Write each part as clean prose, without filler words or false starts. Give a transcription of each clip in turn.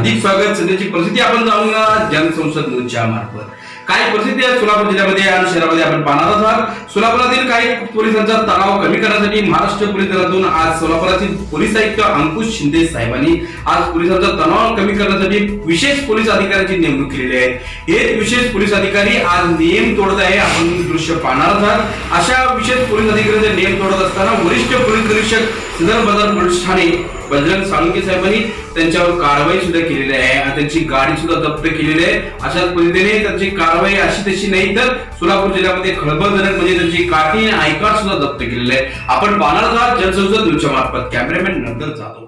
हार्दिक स्वागत। सध्याची परिस्थिती आपण जाणून घेणार जनसंसद न्यूजच्या मार्फत। काय परिस्थिती आहे सोलापूर जिल्ह्यामध्ये आणि शहरामध्ये आपण पाहणार आहोत। सोलापुरातील काही पोलिसांचा तणाव कमी करण्यासाठी महाराष्ट्र पोलीस दलातून आज सोलापुरातील पोलीस आयुक्त अंकुश शिंदे साहेबांनी आज पोलिसांचा तणाव कमी करण्यासाठी विशेष पोलीस अधिकाऱ्यांची नेमणूक केलेली आहे। हे विशेष पोलीस अधिकारी आज नियम तोडत आहे, आपण दृश्य पाहणार आहोत। अशा विशेष पोलीस अधिकाऱ्यांचे नियम तोडत असताना वरिष्ठ पोलीस निरीक्षक सदर बाजार पोलीस ठाणे बजरंग साळुंके साहेबांनी त्यांच्यावर कारवाई सुद्धा केलेली आहे आणि त्यांची गाडी सुद्धा जप्त केलेली आहे। अशाच पद्धतीने त्यांची कारवाई अशी तशी नाही तर सोलापूर जिल्ह्यामध्ये खळबळजनक म्हणजे त्यांची काठी आणि आय कार्ड सुद्धा जप्त केलेले आहे। आपण पाहणार आहोत जनसंसद न्यूजच्या मार्फत। कॅमेरामॅन नंदन जाधव।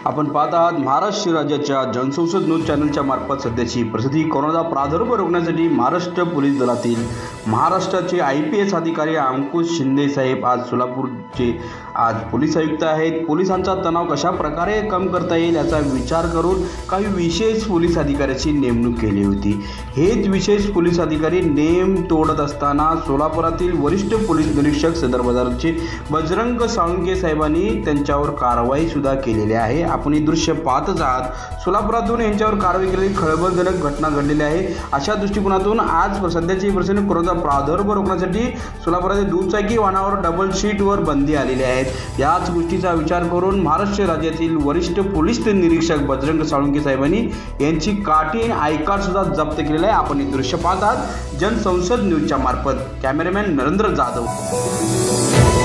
आपण पाहत आहात महाराष्ट्र राज्याच्या जनसंसद न्यूज चॅनलच्या मार्फत सध्याची परिस्थिती। कोरोना प्रादुर्भाव रोखण्यासाठी महाराष्ट्र पोलीस दलातील महाराष्ट्राचे IPS अधिकारी अंकुश शिंदे साहेब आज सोलापूरचे आज पोलीस आयुक्त आहेत। पोलिसांचा तणाव कशा प्रकारे कम करता येईल याचा विचार करून काही विशेष पोलीस अधिकाऱ्याची नेमणूक केली होती। हेच विशेष पोलीस अधिकारी नेम तोडत असताना सोलापुरातील वरिष्ठ पोलीस निरीक्षक सदर बाजारचे बजरंग साळुंके साहेबांनी त्यांच्यावर कारवाई सुद्धा केलेली आहे। आपण हे दृश्य पाहतच आहात। सोलापुरातून यांच्यावर कारवाई केलेली खळबळजनक घटना घडलेली आहे। अशा दृष्टिकोनातून आज सध्याची परिस्थिती कोरोना प्रादुर्भाव रोखण्यासाठी सोलापुरातील दुचाकी वाहनावर डबल शीटवर बंदी आलेली आहे। याच गोष्टीचा विचार करून महाराष्ट्र राज्यातील वरिष्ठ पोलीस निरीक्षक बजरंग साळुंके साहेबांनी यांची काठी आणि आय कार्ड सुद्धा जप्त केलेलं आहे। आपण हे दृश्य पाहतात जनसंसद न्यूजच्या मार्फत। कॅमेरामॅन नरेंद्र जाधव।